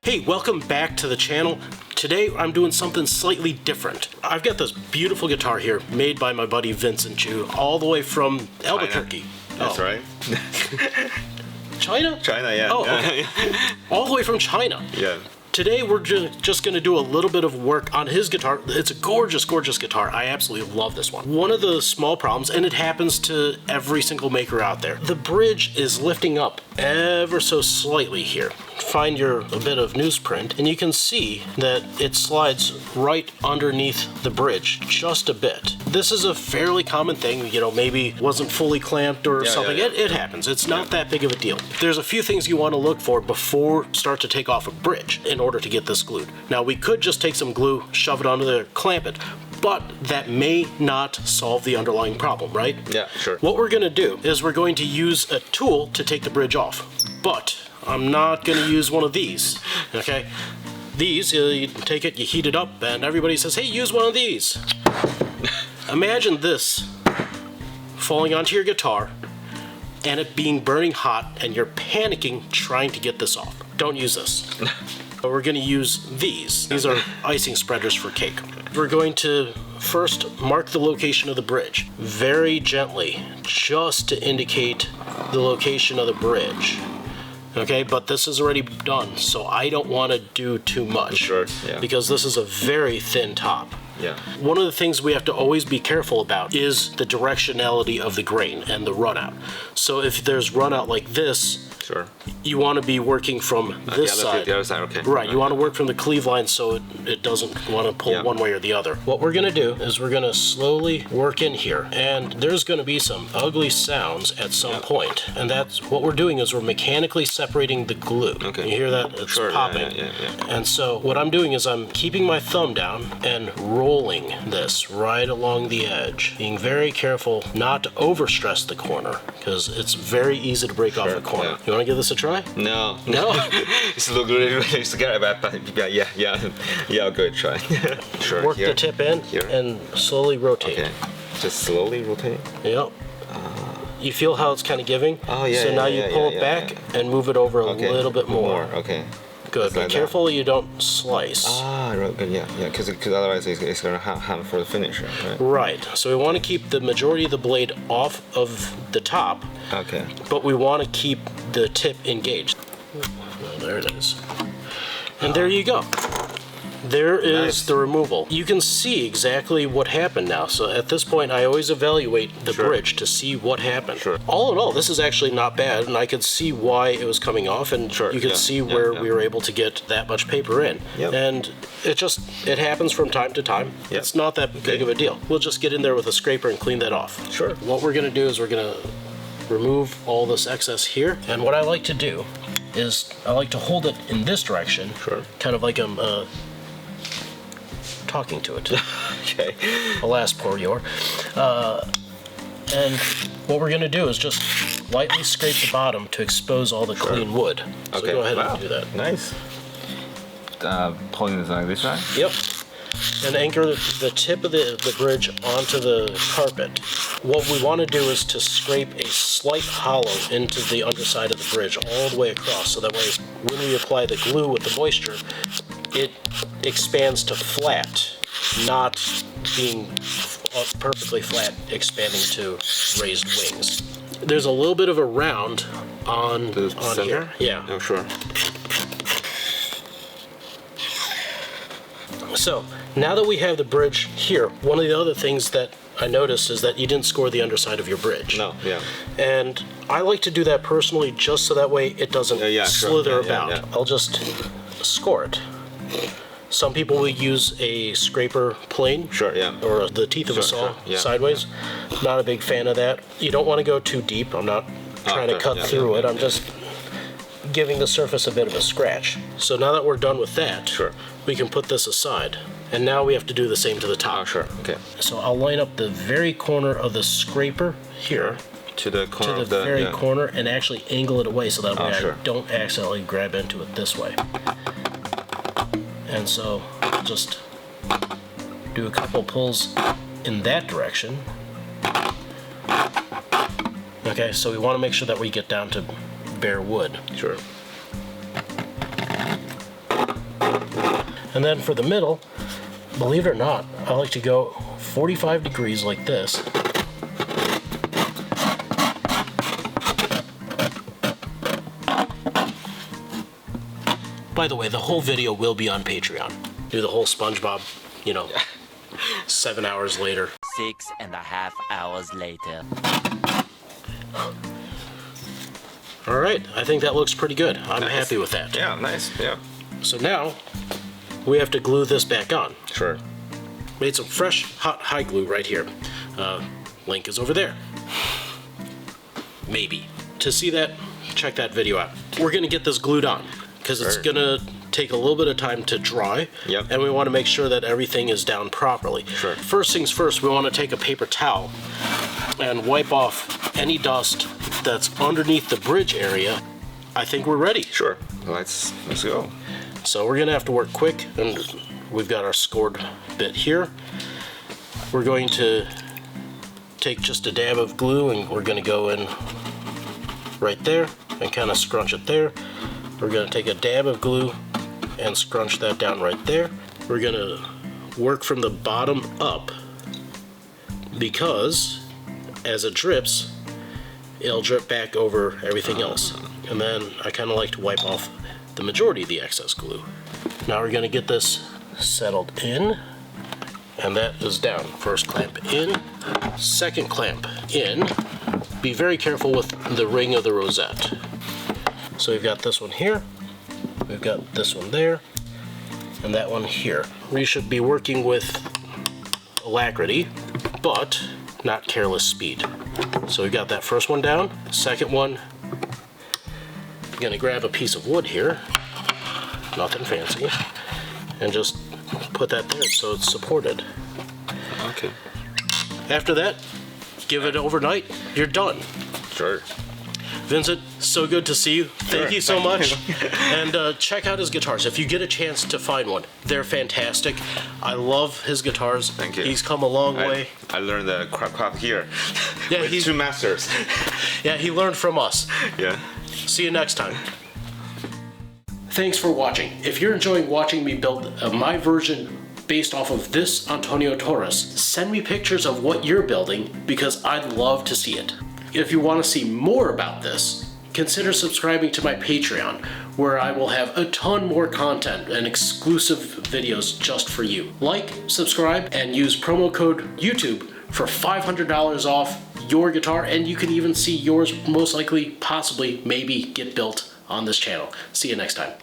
Hey, welcome back to the channel. Today I'm doing something slightly different. I've got this beautiful guitar here made by my buddy Vincent, all the way from Albuquerque. That's right. China? China, yeah. Oh, okay. All the way from China. Yeah. Today we're just going to do a little bit of work on his guitar. It's a gorgeous, gorgeous guitar. I absolutely love this one. One of the small problems, and it happens to every single maker out there, the bridge is lifting up ever so slightly here. Find a bit of newsprint, and you can see that it slides right underneath the bridge just a bit. This is a fairly common thing, maybe wasn't fully clamped or something. Yeah. It happens. It's not that big of a deal. There's a few things you want to look for before start to take off a bridge in order to get this glued. Now, we could just take some glue, shove it onto there, clamp it, but that may not solve the underlying problem, right? Yeah, sure. What we're going to do is we're going to use a tool to take the bridge off, but I'm not going to use one of these, okay? These, you take it, you heat it up, and everybody says, hey, use one of these. Imagine this falling onto your guitar and it being burning hot and you're panicking trying to get this off. Don't use this. We're going to use these. These are icing spreaders for cake. We're going to first mark the location of the bridge very gently, just to indicate the location of the bridge. Okay, but this is already done, so I don't want to do too much. Sure, yeah. Because this is a very thin top. Yeah. One of the things we have to always be careful about is the directionality of the grain and the runout. So if there's runout like this, Sure. you want to be working from this side. The other side, okay. Right, you want to work from the cleave line so it doesn't want to pull one way or the other. What we're going to do is we're going to slowly work in here, and there's going to be some ugly sounds at some point. And that's what we're doing is we're mechanically separating the glue. Okay. You hear that? It's popping. Yeah. And so what I'm doing is I'm keeping my thumb down and rolling this right along the edge, being very careful not to overstress the corner because it's very easy to break off a corner. Yeah. You want to give this a try? No. No? It's a little really scary, but yeah, I'll go try. Sure. Work here. the tip in Here. and slowly rotate. Okay. Just slowly rotate. Yep. You feel how it's kind of giving? Oh, yeah. So now you pull it back and move it over a little bit more. Okay. Good. Be like careful you don't slice. Right. Yeah. Because otherwise it's gonna harm for the finish, right? Right. So we want to keep the majority of the blade off of the top. Okay. But we want to keep the tip engaged. Well, there it is. And there you go. There is Nice. the removal. You can see exactly what happened now. So at this point, I always evaluate the bridge to see what happened. Sure. All in all, this is actually not bad, and I could see why it was coming off, and you can see where we were able to get that much paper in. Yep. And it happens from time to time. Yep. It's not that big of a deal. We'll just get in there with a scraper and clean that off. Sure. What we're going to do is we're going to remove all this excess here, and what I like to do is I like to hold it in this direction, kind of like I'm talking to it. Okay. Alas, poor Yor. And what we're going to do is just lightly scrape the bottom to expose all the clean wood. So go ahead and do that. Nice. Pulling this like this, right? Yep. And anchor the tip of the bridge onto the carpet. What we want to do is to scrape a slight hollow into the underside of the bridge all the way across, so that way when we apply the glue with the moisture, it expands to flat, not being perfectly flat, expanding to raised wings. There's a little bit of a round on here. Yeah. Oh, sure. So now that we have the bridge here, one of the other things that I noticed is that you didn't score the underside of your bridge. No, yeah. And I like to do that personally just so that way it doesn't slither about. Yeah. I'll just score it. Some people will use a scraper plane. Sure, yeah. Or the teeth of a saw sideways. Not a big fan of that. You don't want to go too deep. I'm not trying to cut through it. I'm just giving the surface a bit of a scratch. So now that we're done with that, we can put this aside. And now we have to do the same to the top. Oh, sure. Okay. So I'll line up the very corner of the scraper here to the corner to the very corner and actually angle it away so that way I don't accidentally grab into it this way. And so just do a couple pulls in that direction. Okay, so we want to make sure that we get down to bare wood. Sure. And then for the middle, believe it or not, I like to go 45 degrees like this. By the way, the whole video will be on Patreon. Do the whole SpongeBob, you know, 7 hours later. 6.5 hours later. All right, I think that looks pretty good. I'm happy with that. Yeah, nice. Yeah. So now we have to glue this back on. Sure. Made some fresh hot high glue right here. Link is over there. Maybe. To see that, check that video out. We're gonna get this glued on because it's gonna take a little bit of time to dry. Yep. And we want to make sure that everything is down properly. Sure. First things first, we want to take a paper towel and wipe off any dust that's underneath the bridge area. I think we're ready. Sure. Let's go. So we're gonna have to work quick, and we've got our scored bit here. We're going to take just a dab of glue and we're gonna go in right there and kind of scrunch it there. We're gonna take a dab of glue and scrunch that down right there. We're gonna work from the bottom up because as it drips, it'll drip back over everything else. And then I kind of like to wipe off the majority of the excess glue. Now we're gonna get this settled in, and that is down. First clamp in, second clamp in. Be very careful with the ring of the rosette. So we've got this one here, we've got this one there, and that one here. We should be working with alacrity, but not careless speed. So we've got that first one down, second one. I'm gonna grab a piece of wood here, nothing fancy, and just put that there so it's supported. Okay. After that, give it overnight, you're done. Sure. Vincent, so good to see you. Thank you so Thank much. you. And check out his guitars. If you get a chance to find one, they're fantastic. I love his guitars. Thank you. He's come a long way. I learned the craft here. Yeah, with he's- 2 masters. Yeah, he learned from us. Yeah. See you next time. Thanks for watching. If you're enjoying watching me build my version based off of this Antonio Torres, send me pictures of what you're building because I'd love to see it. If you want to see more about this, consider subscribing to my Patreon, where I will have a ton more content and exclusive videos just for you. Like, subscribe, and use promo code YouTube for $500 off your guitar, and you can even see yours most likely, possibly, maybe get built on this channel. See you next time.